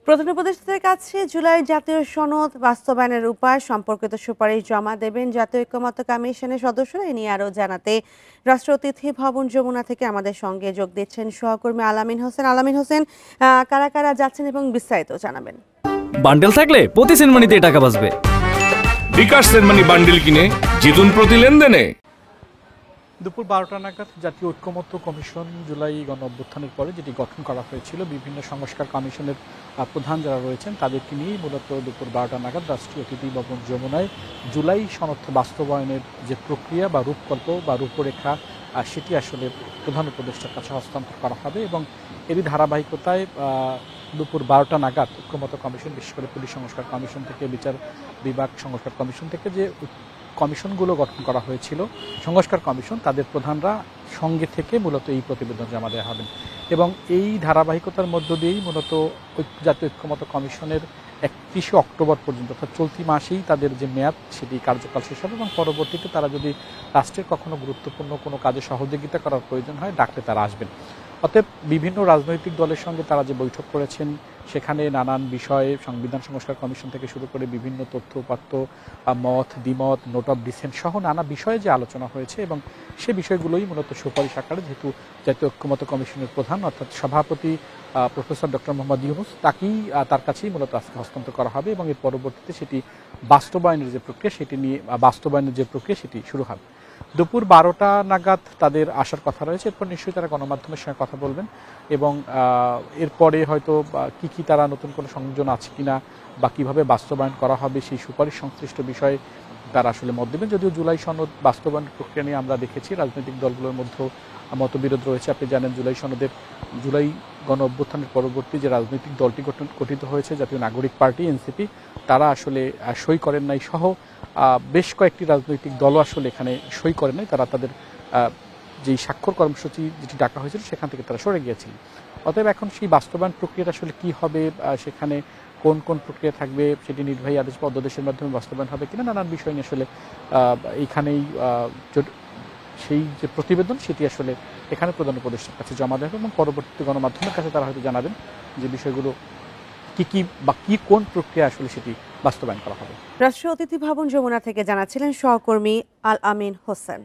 প্রধান উপদেষ্টার কাছে জুলাই জাতীয় সনদ বাস্তবায়নের উপায় সম্পর্কিত সুপারিশ জমা দেবেন জাতীয় ঐক্যমত্য কমিশনের সদস্যরা। এ নিয়ে আরও জানাতে রাষ্ট্র অতিথি ভবন যমুনা থেকে আমাদের সঙ্গে যোগ দিচ্ছেন সহকর্মী আলামিন হোসেন। কারা কারা যাচ্ছেন এবং বিস্তারিত জানাবেন। বান্ডেল থাকলে প্রতি সেনমানিতে টাকা বাঁচবে। বিকাশ সেনমানি বান্ডেল কিনে জিতুন প্রতি লেনদেনে। দুপুর 12টা নাগাদ জাতীয় ঐক্যমত্য কমিশন জুলাই গণ অভ্যুত্থানের পরে যেটি গঠন করা হয়েছিল, বিভিন্ন সংস্কার কমিশনের প্রধান যারা রয়েছেন তাদেরকে নিয়েই মূলত দুপুর 12টা নাগাদ রাষ্ট্রীয় অতিথি ভবন যমুনায় জুলাই সনদ বাস্তবায়নের যে প্রক্রিয়া বা রূপকল্প বা রূপরেখা সেটি আসলে প্রধান উপদেষ্টার কাছে হস্তান্তর করা হবে। এবং এরই ধারাবাহিকতায় দুপুর 12টা নাগাদ ঐক্যমত্য কমিশন, বিশেষ করে পুলিশ সংস্কার কমিশন থেকে, বিচার বিভাগ সংস্কার কমিশন থেকে যে কমিশনগুলো গঠন করা হয়েছিল, সংস্কার কমিশন, তাদের প্রধানরা সঙ্গে থেকে মূলত এই প্রতিবেদন জমা দেওয়া হবেন। এবং এই ধারাবাহিকতার মধ্য দিয়েই মূলত জাতীয় ঐক্যমত্য কমিশনের 31শে অক্টোবর পর্যন্ত, অর্থাৎ চলতি মাসেই তাদের যে মেয়াদ সেটি কার্যকাল শেষ হবে। এবং পরবর্তীতে তারা যদি রাষ্ট্রের কখনো গুরুত্বপূর্ণ কোনো কাজে সহযোগিতা করার প্রয়োজন হয় ডাকলে তারা আসবেন। অতএব বিভিন্ন রাজনৈতিক দলের সঙ্গে তারা যে বৈঠক করেছেন সেখানে নানান বিষয়ে সংবিধান সংস্কার কমিশন থেকে শুরু করে বিভিন্ন তথ্য উপাত্ত, মত দ্বিমত, নোট অফ ডিসেন্ট সহ নানা বিষয়ে যে আলোচনা হয়েছে এবং সে বিষয়গুলোই মূলত সুপারিশ আকারে, যেহেতু জাতীয় ঐক্যমত্য কমিশনের প্রধান অর্থাৎ সভাপতি প্রফেসর ডক্টর মোহাম্মদ ইউনূস তাকেই তার কাছেই মূলত আজকে হস্তান্তর করা হবে। এবং এর পরবর্তীতে সেটি বাস্তবায়নের যে প্রক্রিয়া সেটি শুরু হবে। দুপুর 12টা নাগাদ তাদের আসার কথা রয়েছে। এরপর নিশ্চয়ই তারা গণমাধ্যমের সঙ্গে কথা বলবেন এবং এরপরে হয়তো কি তারা নতুন কোনো সংযোজন আছে কিনা বা কীভাবে বাস্তবায়ন করা হবে সেই সুপারিশ সংশ্লিষ্ট বিষয়ে তারা আসলে মত দেবেন। যদিও জুলাই সনদ বাস্তবায়ন প্রক্রিয়া নিয়ে আমরা দেখেছি রাজনৈতিক দলগুলোর মধ্যেও মতবিরোধ রয়েছে। আপনি জানেন জুলাই গণ অভ্যুত্থানের পরবর্তী যে রাজনৈতিক দলটি গঠিত হয়েছে, জাতীয় নাগরিক পার্টি এনসিপি, তারা আসলে সই করেন নাই সহ বেশ কয়েকটি রাজনৈতিক দলও আসলে এখানে সই করেন নাই। তারা তাদের যেই স্বাক্ষর কর্মসূচি যেটি ডাকা হয়েছিল সেখান থেকে তারা সরে গিয়েছিলেন। অতএব এখন সেই বাস্তবায়ন প্রক্রিয়াটা আসলে কী হবে, সেখানে কোন কোন প্রক্রিয়া থাকবে, সেটি নির্বাহী আদেশ বা অধ্যাদেশের মাধ্যমে বাস্তবায়ন হবে কিনা, নানান বিষয় নিয়ে আসলে এইখানেই সেই যে প্রতিবেদন সেটি আসলে এখানে প্রধান উপদেষ্টার কাছে জমা দেবে এবং পরবর্তীতে গণমাধ্যমের কাছে তারা হয়তো জানাবেন যে বিষয়গুলো কোন প্রক্রিয়া আসলে সেটি বাস্তবায়ন করা হবে। রাষ্ট্রীয় অতিথি ভবন যমুনা থেকে জানাচ্ছিলেন সহকর্মী আল আমিন হোসেন।